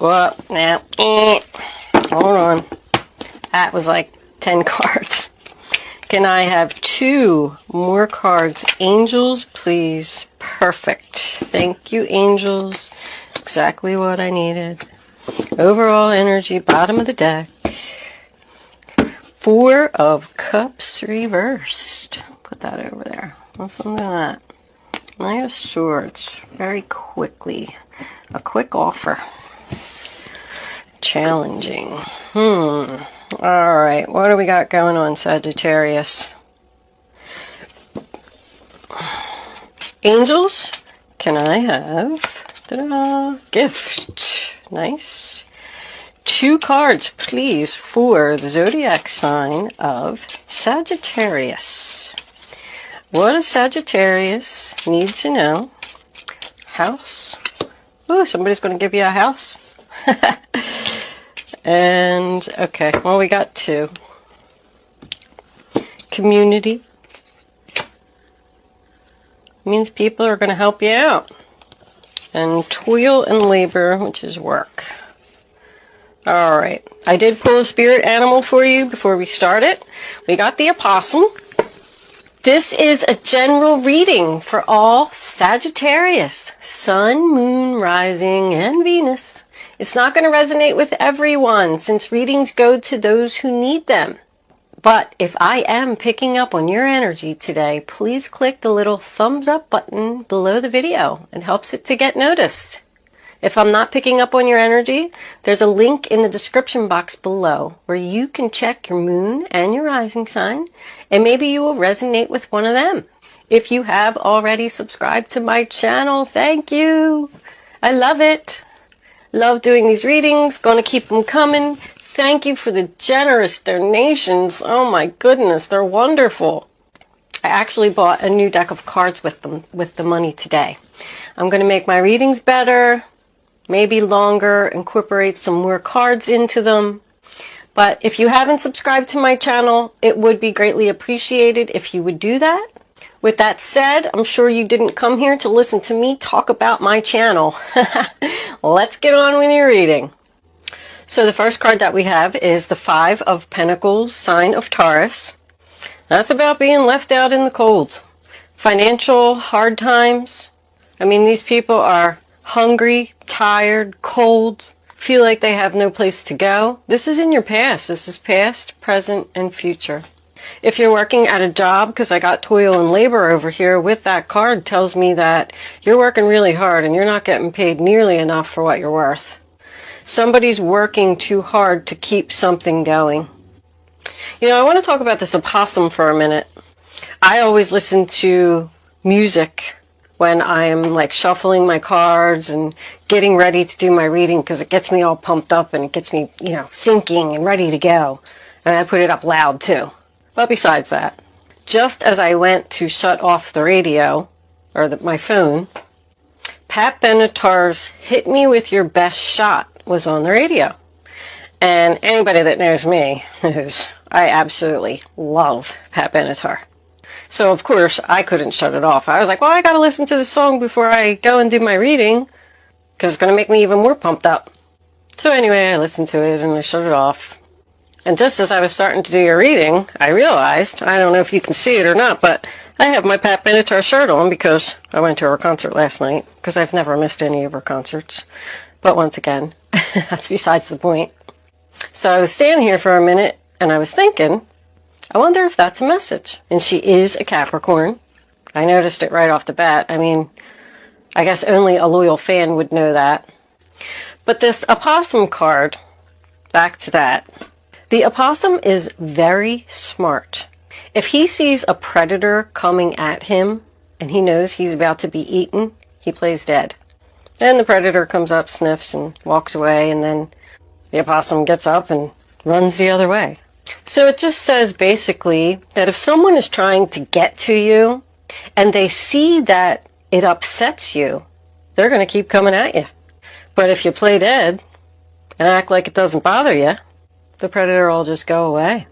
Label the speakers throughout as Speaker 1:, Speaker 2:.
Speaker 1: Well, now, hold on. That was like 10 cards. Can I have 2 more cards? Angels, please. Perfect. Thank you, angels. Exactly what I needed. Overall energy, bottom of the deck. 4 of Cups reversed. Put that over there. Listen to that. Knight of Swords. Very quickly. A quick offer. Challenging. Alright, what do we got going on, Sagittarius? Angels, can I have gift? Nice. 2 cards, please, for the zodiac sign of Sagittarius. What does Sagittarius need to know? House. Oh, somebody's going to give you a house. And, okay, well, we got 2. Community. Means people are going to help you out. And toil and labor, which is work. Alright, I did pull a spirit animal for you before we started. We got the opossum. This is a general reading for all Sagittarius. Sun, Moon, Rising, and Venus. It's not going to resonate with everyone since readings go to those who need them. But if I am picking up on your energy today, please click the little thumbs up button below the video. It helps it to get noticed. If I'm not picking up on your energy, there's a link in the description box below where you can check your moon and your rising sign, and maybe you will resonate with one of them. If you have already subscribed to my channel, thank you. I love it. Love doing these readings. Gonna keep them coming. Thank you for the generous donations. Oh my goodness, they're wonderful. I actually bought a new deck of cards with the money today. I'm gonna make my readings better, maybe longer, incorporate some more cards into them. But if you haven't subscribed to my channel, it would be greatly appreciated if you would do that. With that said, I'm sure you didn't come here to listen to me talk about my channel. Let's get on with your reading. So the first card that we have is the 5 of Pentacles, sign of Taurus. That's about being left out in the cold. Financial hard times. I mean, these people are hungry, tired, cold, feel like they have no place to go. This is in your past. This is past, present, and future. If you're working at a job, because I got toil and labor over here with that card, tells me that you're working really hard and you're not getting paid nearly enough for what you're worth. Somebody's working too hard to keep something going. You know, I want to talk about this opossum for a minute. I always listen to music when I am like shuffling my cards and getting ready to do my reading because it gets me all pumped up and it gets me, you know, thinking and ready to go. And I put it up loud too. But besides that, just as I went to shut off the radio, or my phone, Pat Benatar's Hit Me With Your Best Shot was on the radio. And anybody that knows me knows I absolutely love Pat Benatar. So of course I couldn't shut it off. I was like, well, I gotta listen to the song before I go and do my reading, because it's gonna make me even more pumped up. So anyway, I listened to it and I shut it off. And just as I was starting to do your reading, I realized, I don't know if you can see it or not, but I have my Pat Benatar shirt on because I went to her concert last night, because I've never missed any of her concerts. But once again, that's besides the point. So I was standing here for a minute and I was thinking, I wonder if that's a message. And she is a Capricorn. I noticed it right off the bat. I mean, I guess only a loyal fan would know that. But this opossum card, back to that. The opossum is very smart. If he sees a predator coming at him and he knows he's about to be eaten, he plays dead. Then the predator comes up, sniffs, and walks away, and then the opossum gets up and runs the other way. So it just says basically that if someone is trying to get to you and they see that it upsets you, they're going to keep coming at you. But if you play dead and act like it doesn't bother you, the predator will just go away.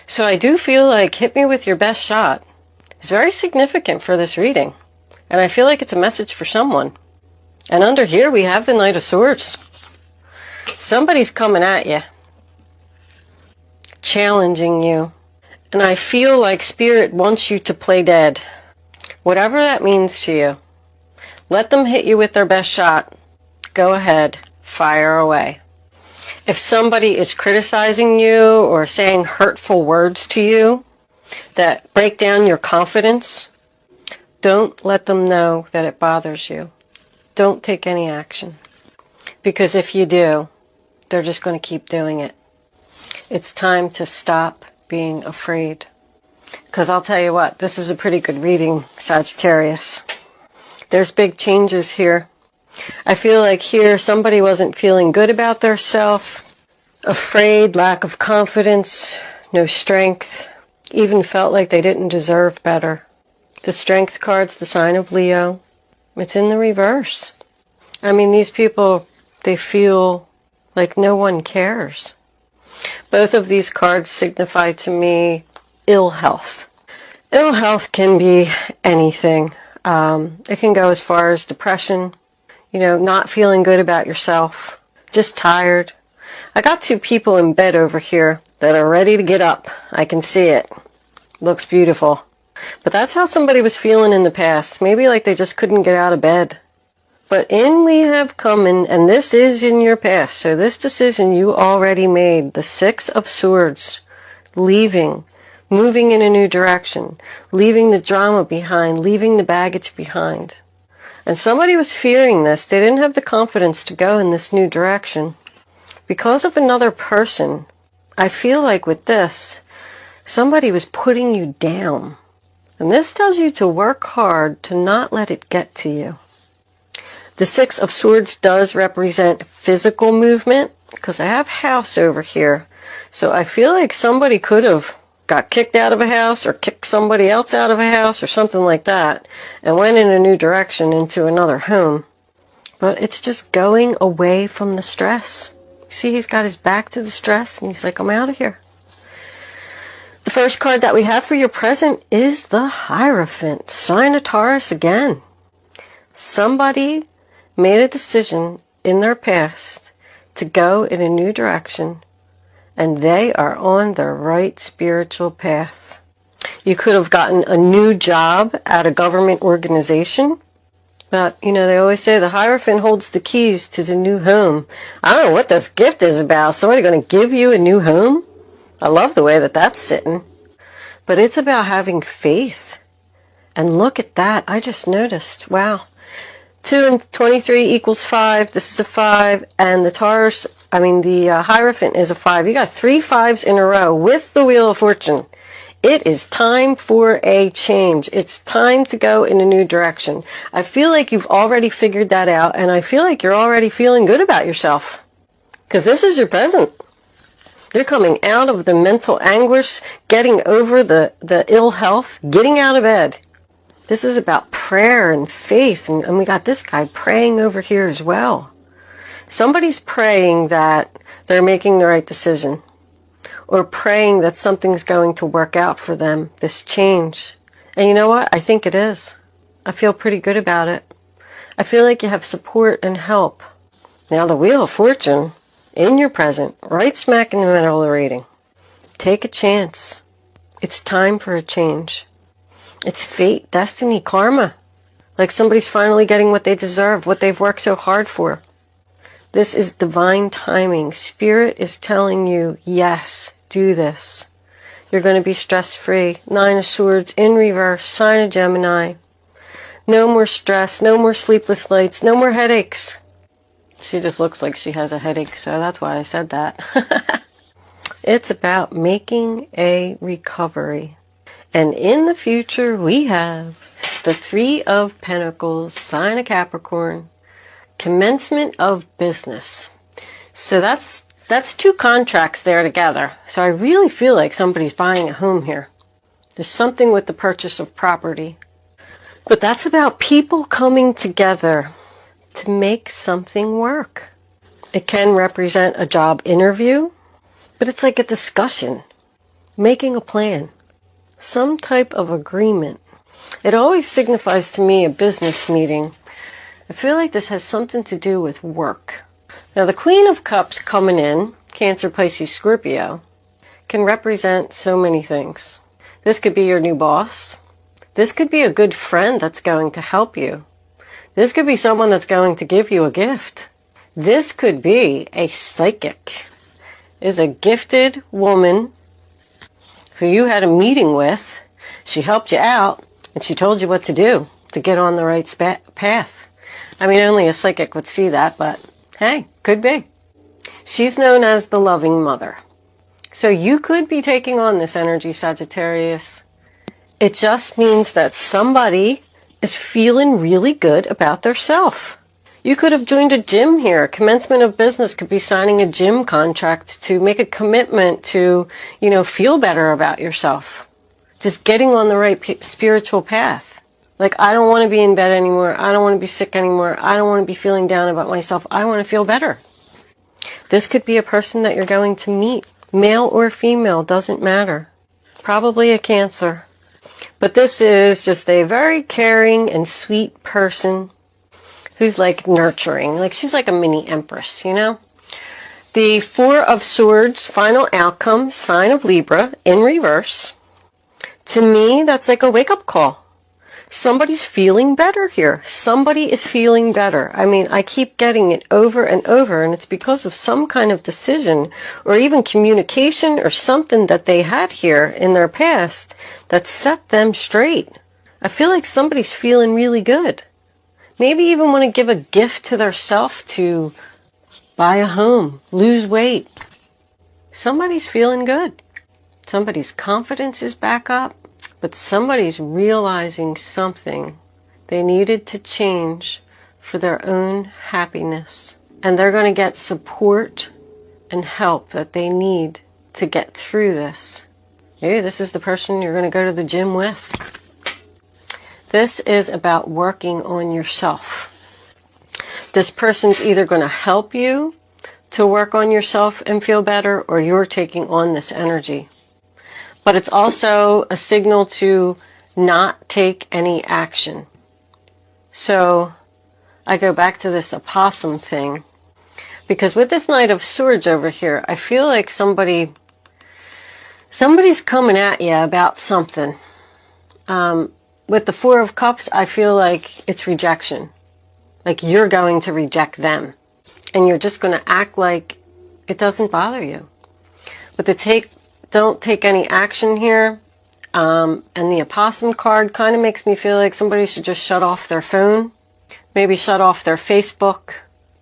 Speaker 1: So I do feel like Hit Me With Your Best Shot is very significant for this reading. And I feel like it's a message for someone. And under here we have the Knight of Swords. Somebody's coming at you, challenging you. And I feel like Spirit wants you to play dead. Whatever that means to you. Let them hit you with their best shot. Go ahead. Fire away. If somebody is criticizing you or saying hurtful words to you that break down your confidence, don't let them know that it bothers you. Don't take any action. Because if you do, they're just going to keep doing it. It's time to stop being afraid. Because I'll tell you what, this is a pretty good reading, Sagittarius. There's big changes here. I feel like here somebody wasn't feeling good about their self, afraid, lack of confidence, no strength, even felt like they didn't deserve better. The Strength card's the sign of Leo. It's in the reverse. I mean, these people, they feel like no one cares. Both of these cards signify to me ill health. Ill health can be anything. It can go as far as depression, not feeling good about yourself, just tired. I got two people in bed over here that are ready to get up. I can see it. Looks beautiful. But that's how somebody was feeling in the past. Maybe like they just couldn't get out of bed. But in we have come, and this is in your past. So this decision you already made, the Six of Swords, leaving, moving in a new direction, leaving the drama behind, leaving the baggage behind. And somebody was fearing this. They didn't have the confidence to go in this new direction. Because of another person, I feel like with this, somebody was putting you down. And this tells you to work hard to not let it get to you. The Six of Swords does represent physical movement, because I have house over here. So I feel like somebody could have got kicked out of a house or kicked somebody else out of a house or something like that and went in a new direction into another home. But it's just going away from the stress. See, he's got his back to the stress and he's like, I'm out of here. The first card that we have for your present is the Hierophant, sign of Taurus again. Somebody made a decision in their past to go in a new direction, and they are on the right spiritual path. You could have gotten a new job at a government organization, but, they always say the Hierophant holds the keys to the new home. I don't know what this gift is about. Somebody going to give you a new home? I love the way that that's sitting. But it's about having faith. And look at that. I just noticed. Wow. 2 and 23 equals 5. This is a 5. And the Hierophant is a 5. You got 3 5s in a row with the Wheel of Fortune. It is time for a change. It's time to go in a new direction. I feel like you've already figured that out, and I feel like you're already feeling good about yourself. Because this is your present. You're coming out of the mental anguish, getting over the ill health, getting out of bed. This is about prayer and faith, and we got this guy praying over here as well. Somebody's praying that they're making the right decision, or praying that something's going to work out for them, this change. And you know what? I think it is. I feel pretty good about it. I feel like you have support and help. Now the Wheel of Fortune, in your present, right smack in the middle of the reading. Take a chance. It's time for a change. It's fate, destiny, karma. Like somebody's finally getting what they deserve, what they've worked so hard for. This is divine timing. Spirit is telling you, yes, do this. You're going to be stress-free. 9 of Swords in reverse, sign of Gemini. No more stress, no more sleepless nights, no more headaches. She just looks like she has a headache, so that's why I said that. It's about making a recovery. And in the future, we have the 3 of Pentacles, sign of Capricorn, commencement of business. So that's 2 contracts there together. So I really feel like somebody's buying a home here. There's something with the purchase of property. But that's about people coming together to make something work. It can represent a job interview, but it's like a discussion, making a plan, some type of agreement. It always signifies to me a business meeting. I feel like this has something to do with work. Now the Queen of Cups coming in, Cancer, Pisces, Scorpio, can represent so many things. This could be your new boss. This could be a good friend that's going to help you. This could be someone that's going to give you a gift. This could be a psychic. Is a gifted woman who you had a meeting with. She helped you out and she told you what to do to get on the right path. I mean, only a psychic would see that, but hey, could be. She's known as the loving mother. So you could be taking on this energy, Sagittarius. It just means that somebody is feeling really good about their self. You could have joined a gym here. Commencement of business could be signing a gym contract to make a commitment to, feel better about yourself. Just getting on the right spiritual path. Like, I don't want to be in bed anymore. I don't want to be sick anymore. I don't want to be feeling down about myself. I want to feel better. This could be a person that you're going to meet. Male or female, doesn't matter. Probably a Cancer. But this is just a very caring and sweet person who's like nurturing. Like she's like a mini empress, The Four of Swords, final outcome, sign of Libra in reverse. To me, that's like a wake-up call. Somebody's feeling better here. Somebody is feeling better. I mean, I keep getting it over and over, and it's because of some kind of decision or even communication or something that they had here in their past that set them straight. I feel like somebody's feeling really good. Maybe even want to give a gift to their self to buy a home, lose weight. Somebody's feeling good. Somebody's confidence is back up. But somebody's realizing something they needed to change for their own happiness. And they're going to get support and help that they need to get through this. Maybe this is the person you're going to go to the gym with. This is about working on yourself. This person's either going to help you to work on yourself and feel better, or you're taking on this energy. But it's also a signal to not take any action. So I go back to this opossum thing. Because with this Knight of Swords over here, I feel like somebody's coming at you about something. With the Four of Cups, I feel like it's rejection. Like you're going to reject them. And you're just going to act like it doesn't bother you. But don't take any action here. And the opossum card kind of makes me feel like somebody should just shut off their phone. Maybe shut off their Facebook.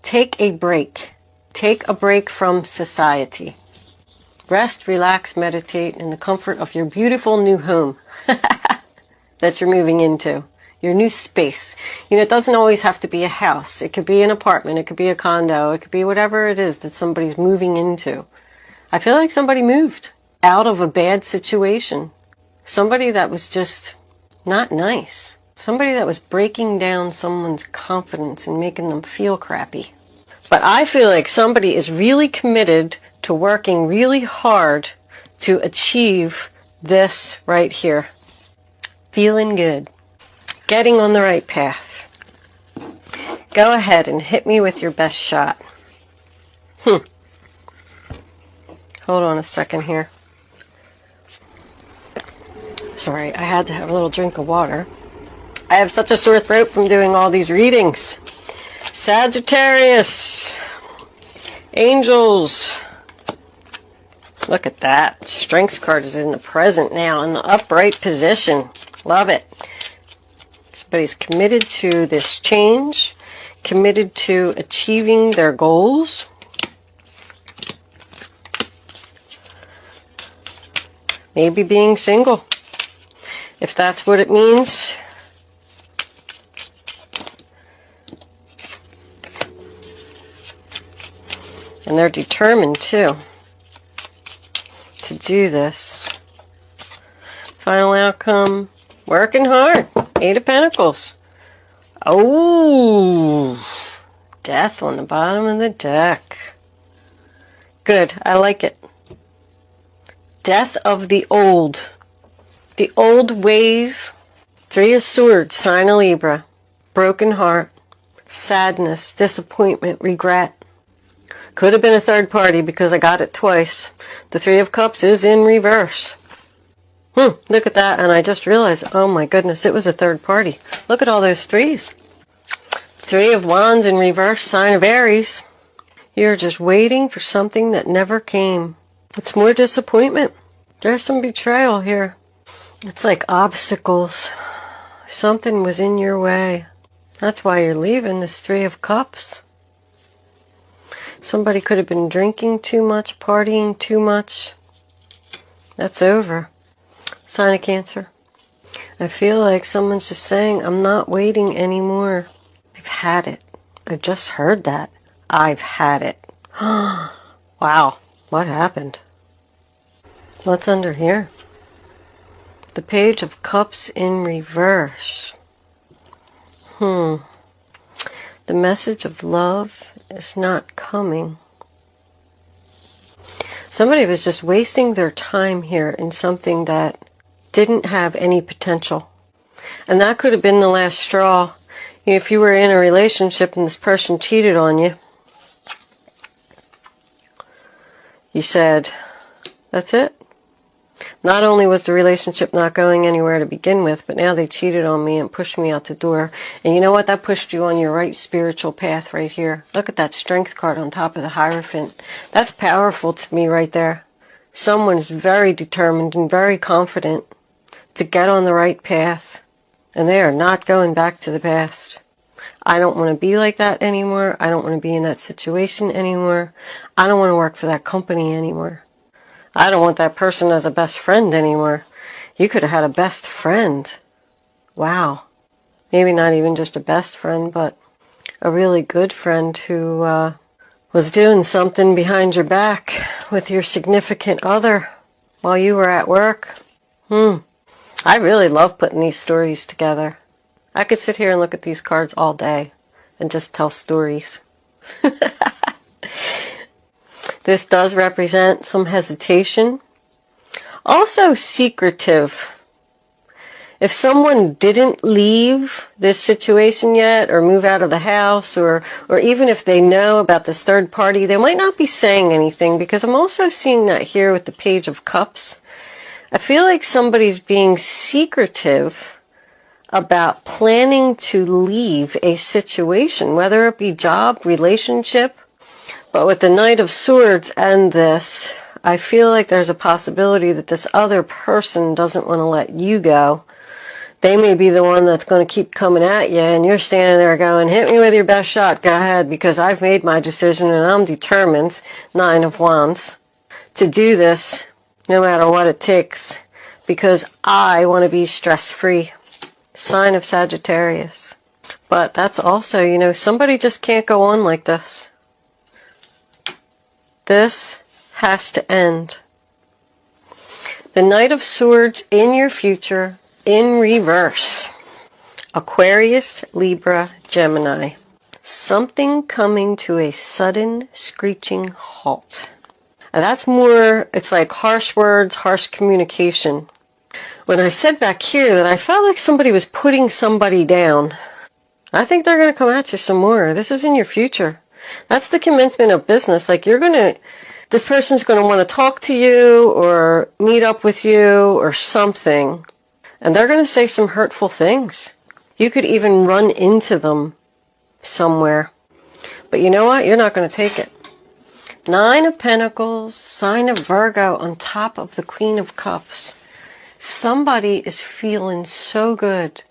Speaker 1: Take a break. Take a break from society. Rest, relax, meditate in the comfort of your beautiful new home that you're moving into. Your new space. It doesn't always have to be a house. It could be an apartment. It could be a condo. It could be whatever it is that somebody's moving into. I feel like somebody moved out of a bad situation. Somebody that was just not nice. Somebody that was breaking down someone's confidence and making them feel crappy. But I feel like somebody is really committed to working really hard to achieve this right here. Feeling good. Getting on the right path. Go ahead and hit me with your best shot. Hold on a second here. Sorry, I had to have a little drink of water. I have such a sore throat from doing all these readings. Sagittarius. Angels. Look at that. Strengths card is in the present now, in the upright position. Love it. Somebody's committed to this change, committed to achieving their goals. Maybe being single, if that's what it means. And they're determined, too, to do this. Final outcome, working hard. 8 of Pentacles. Oh, Death on the bottom of the deck. Good, I like it. Death of the old. The old ways. 3 of Swords, sign of Libra. Broken heart. Sadness, disappointment, regret. Could have been a third party because I got it twice. The Three of Cups is in reverse. Look at that, and I just realized, oh my goodness, it was a third party. Look at all those threes. Three of Wands in reverse, sign of Aries. You're just waiting for something that never came. It's more disappointment. There's some betrayal here. It's like obstacles. Something was in your way. That's why you're leaving, this Three of Cups. Somebody could have been drinking too much, partying too much. That's over. Sign of Cancer. I feel like someone's just saying, I'm not waiting anymore. I've had it. I just heard that. I've had it. Wow. What happened? What's under here? The Page of Cups in reverse. The message of love is not coming. Somebody was just wasting their time here in something that didn't have any potential. And that could have been the last straw. If you were in a relationship and this person cheated on you, you said, that's it. Not only was the relationship not going anywhere to begin with, but now they cheated on me and pushed me out the door. And you know what? That pushed you on your right spiritual path right here. Look at that Strength card on top of the Hierophant. That's powerful to me right there. Someone's very determined and very confident to get on the right path. And they are not going back to the past. I don't want to be like that anymore. I don't want to be in that situation anymore. I don't want to work for that company anymore. I don't want that person as a best friend anymore. You could have had a best friend. Wow. Maybe not even just a best friend, but a really good friend who was doing something behind your back with your significant other while you were at work. I really love putting these stories together. I could sit here and look at these cards all day and just tell stories. This does represent some hesitation. Also secretive. If someone didn't leave this situation yet or move out of the house or even if they know about this third party, they might not be saying anything because I'm also seeing that here with the Page of Cups. I feel like somebody's being secretive about planning to leave a situation, whether it be job, relationship. But with the Knight of Swords and this, I feel like there's a possibility that this other person doesn't want to let you go. They may be the one that's going to keep coming at you, and you're standing there going, hit me with your best shot, go ahead, because I've made my decision and I'm determined, Nine of Wands, to do this no matter what it takes, because I want to be stress-free. Sign of Sagittarius. But that's also, somebody just can't go on like this. This has to end. The Knight of Swords in your future in reverse. Aquarius, Libra, Gemini. Something coming to a sudden screeching halt. And that's more, it's like harsh words, harsh communication. When I said back here that I felt like somebody was putting somebody down, I think they're going to come at you some more. This is in your future. That's the commencement of business. Like this person's going to want to talk to you or meet up with you or something. And they're going to say some hurtful things. You could even run into them somewhere. But you know what? You're not going to take it. Nine of Pentacles, sign of Virgo on top of the Queen of Cups. Somebody is feeling so good,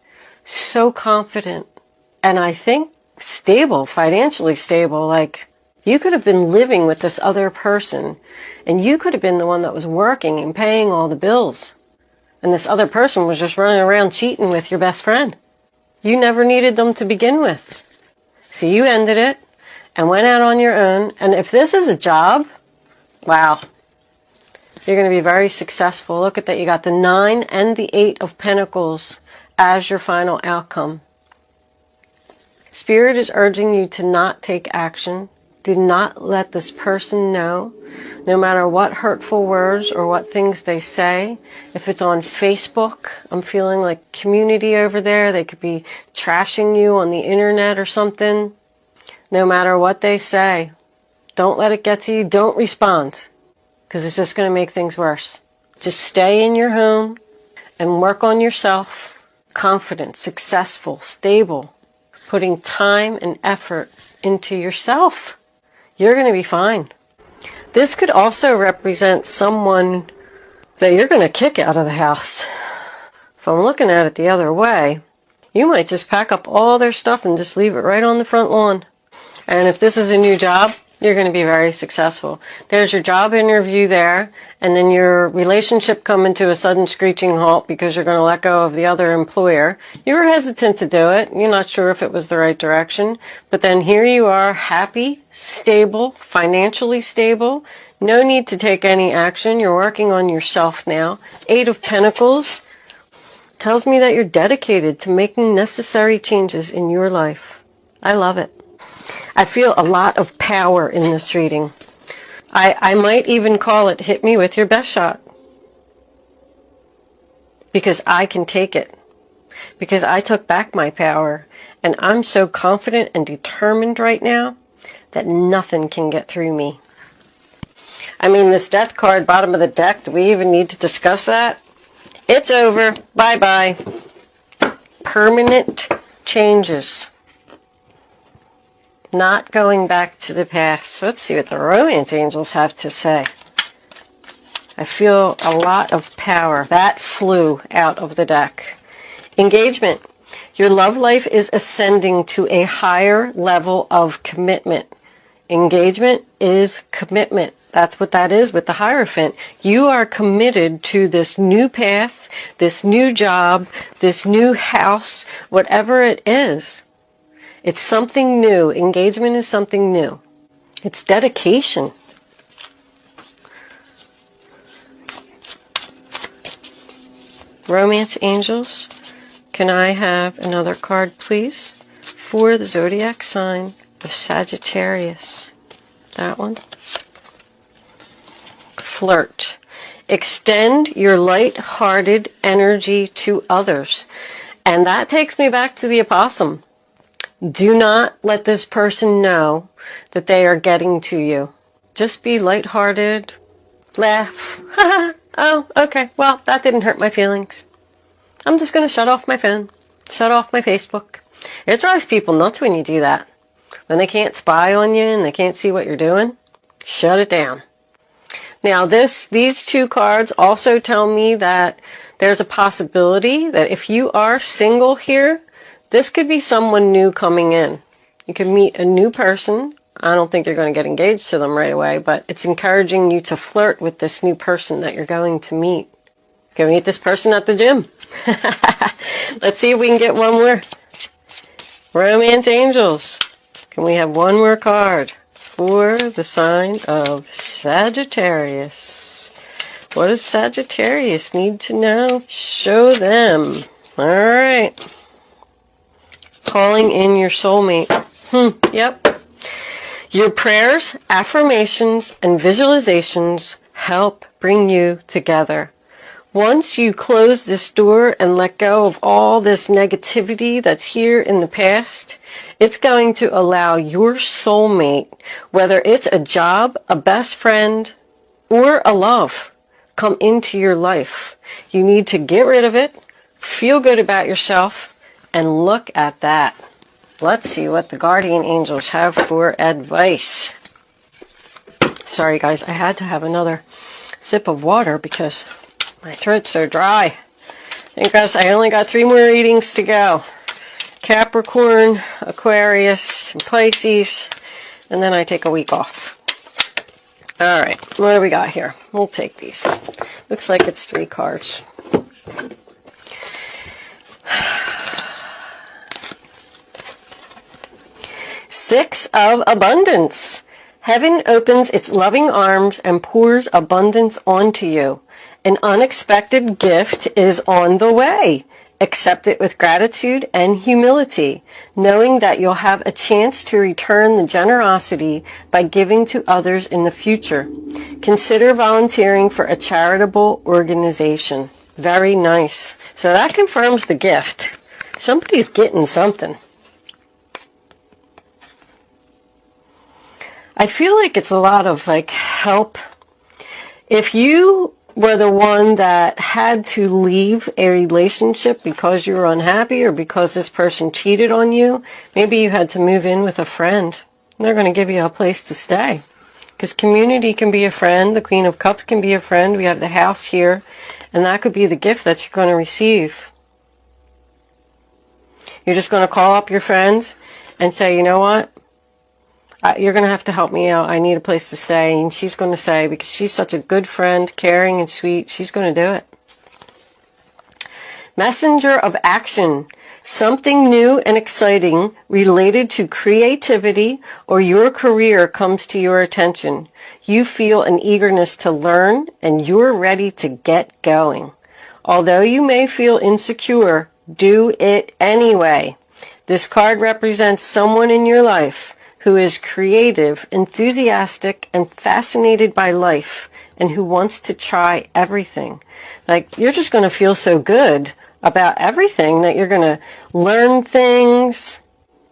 Speaker 1: so confident, and I think stable, financially stable. Like, you could have been living with this other person, and you could have been the one that was working and paying all the bills. And this other person was just running around cheating with your best friend. You never needed them to begin with. So you ended it and went out on your own. And if this is a job, wow, you're going to be very successful. Look at that. You got the 9 and the 8 of Pentacles as your final outcome. Spirit is urging you to not take action. Do not let this person know, no matter what hurtful words or what things they say. If it's on Facebook, I'm feeling like community over there. They could be trashing you on the internet or something. No matter what they say, Don't let it get to you. Don't respond, because it's just going to make things worse. Just stay in your home and work on yourself. Confident, successful, stable, putting time and effort into yourself. You're going to be fine. This could also represent someone that you're going to kick out of the house. If I'm looking at it the other way, you might just pack up all their stuff and just leave it right on the front lawn. And if this is a new job, you're going to be very successful. There's your job interview there, and then your relationship coming to a sudden screeching halt because you're going to let go of the other employer. You were hesitant to do it. You're not sure if it was the right direction. But then here you are, happy, stable, financially stable. No need to take any action. You're working on yourself now. 8 of Pentacles tells me that you're dedicated to making necessary changes in your life. I love it. I feel a lot of power in this reading. I might even call it hit me with your best shot. Because I can take it. Because I took back my power. And I'm so confident and determined right now that nothing can get through me. I mean, this death card, bottom of the deck, do we even need to discuss that? It's over. Bye-bye. Permanent changes. Not going back to the past. Let's see what the romance angels have to say. I feel a lot of power. That flew out of the deck. Engagement. Your love life is ascending to a higher level of commitment. Engagement is commitment. That's what that is with the Hierophant. You are committed to this new path, this new job, this new house, whatever it is. It's something new. Engagement is something new. It's dedication. Romance angels, can I have another card, please? For the zodiac sign of Sagittarius. That one. Flirt. Extend your light-hearted energy to others. And that takes me back to the opossum. Do not let this person know that they are getting to you. Just be lighthearted. Laugh. Oh, okay. Well, that didn't hurt my feelings. I'm just going to shut off my phone. Shut off my Facebook. It drives people nuts when you do that. When they can't spy on you and they can't see what you're doing, shut it down. Now, these 2 cards also tell me that there's a possibility that if you are single here, this could be someone new coming in. You could meet a new person. I don't think you're going to get engaged to them right away, but it's encouraging you to flirt with this new person that you're going to meet. Go meet this person at the gym. Let's see if we can get one more. Romance angels. Can we have one more card for the sign of Sagittarius? What does Sagittarius need to know? Show them. All right. Calling in your soulmate. Yep. Your prayers, affirmations, and visualizations help bring you together. Once you close this door and let go of all this negativity that's here in the past, it's going to allow your soulmate, whether it's a job, a best friend, or a love, come into your life. You need to get rid of it, feel good about yourself, and look at that. Let's see what the guardian angels have for advice. Sorry guys, I had to have another sip of water because my throat's so dry. And guys, I only got 3 more readings to go. Capricorn, Aquarius, and Pisces, and then I take a week off. Alright, what do we got here? We'll take these. Looks like it's 3 cards. Six of Abundance. Heaven opens its loving arms and pours abundance onto you. An unexpected gift is on the way. Accept it with gratitude and humility, knowing that you'll have a chance to return the generosity by giving to others in the future. Consider volunteering for a charitable organization. Very nice. So that confirms the gift. Somebody's getting something. I feel like it's a lot of like help. If you were the one that had to leave a relationship because you were unhappy or because this person cheated on you, maybe you had to move in with a friend. They're going to give you a place to stay. Because community can be a friend. The Queen of Cups can be a friend. We have the House here. And that could be the gift that you're going to receive. You're just going to call up your friend and say, you know what? You're going to have to help me out. I need a place to stay. And she's going to say, because she's such a good friend, caring and sweet, she's going to do it. Messenger of action. Something new and exciting related to creativity or your career comes to your attention. You feel an eagerness to learn and you're ready to get going. Although you may feel insecure, do it anyway. This card represents someone in your life who is creative, enthusiastic, and fascinated by life, and who wants to try everything. Like, you're just going to feel so good about everything that you're going to learn things,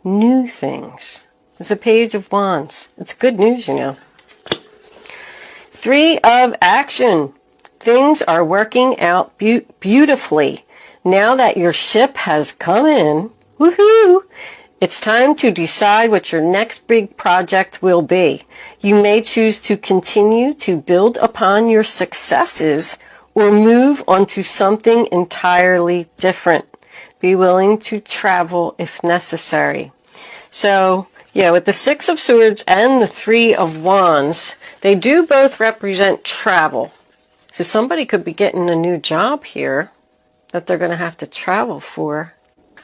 Speaker 1: new things. It's a Page of Wands. It's good news, you know. 3 of action. Things are working out beautifully. Now that your ship has come in, woohoo! It's time to decide what your next big project will be. You may choose to continue to build upon your successes or move on to something entirely different. Be willing to travel if necessary. So, yeah, with the 6 of Swords and the 3 of Wands, they do both represent travel. So somebody could be getting a new job here that they're going to have to travel for.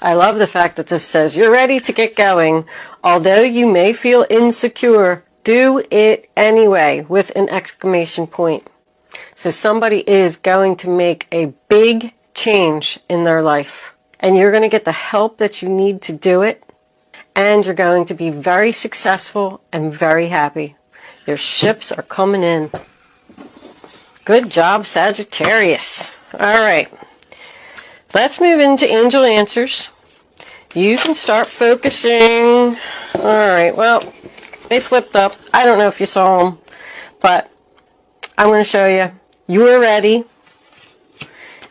Speaker 1: I love the fact that this says, you're ready to get going. Although you may feel insecure, do it anyway, with an exclamation point. So somebody is going to make a big change in their life. And you're going to get the help that you need to do it. And you're going to be very successful and very happy. Your ships are coming in. Good job, Sagittarius. All right. Let's move into angel answers. You can start focusing. All right, well, they flipped up. I don't know if you saw them, but I'm going to show you. You are ready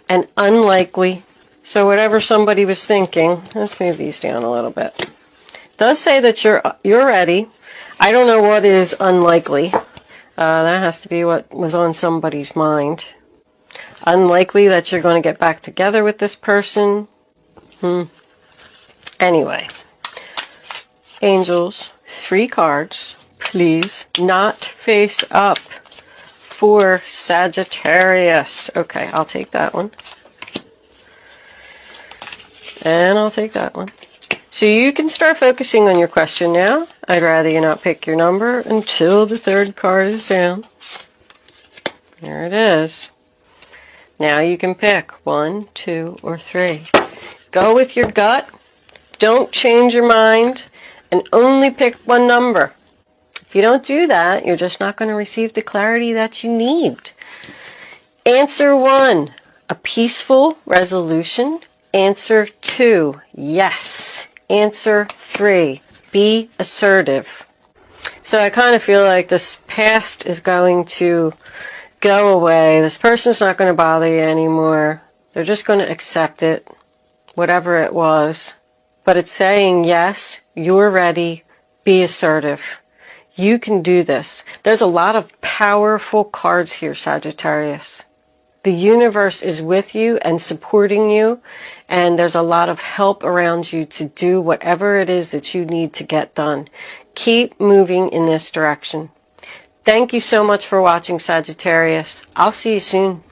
Speaker 1: and unlikely. So whatever somebody was thinking, let's move these down a little bit. It does say that you're ready. I don't know what is unlikely. That has to be what was on somebody's mind. Unlikely that you're going to get back together with this person. Anyway, angels, 3 cards, please, not face up for Sagittarius. Okay, I'll take that one. And I'll take that one. So you can start focusing on your question now. I'd rather you not pick your number until the 3rd card is down. There it is. Now you can pick 1, 2, or 3. Go with your gut. Don't change your mind. And only pick one number. If you don't do that, you're just not going to receive the clarity that you need. Answer 1, a peaceful resolution. Answer 2, yes. Answer 3, be assertive. So I kind of feel like this past is going to go away. This person's not going to bother you anymore. They're just going to accept it, whatever it was. But it's saying, yes, you're ready, be assertive. You can do this. There's a lot of powerful cards here, Sagittarius. The universe is with you and supporting you, and there's a lot of help around you to do whatever it is that you need to get done. Keep moving in this direction. Thank you so much for watching, Sagittarius. I'll see you soon.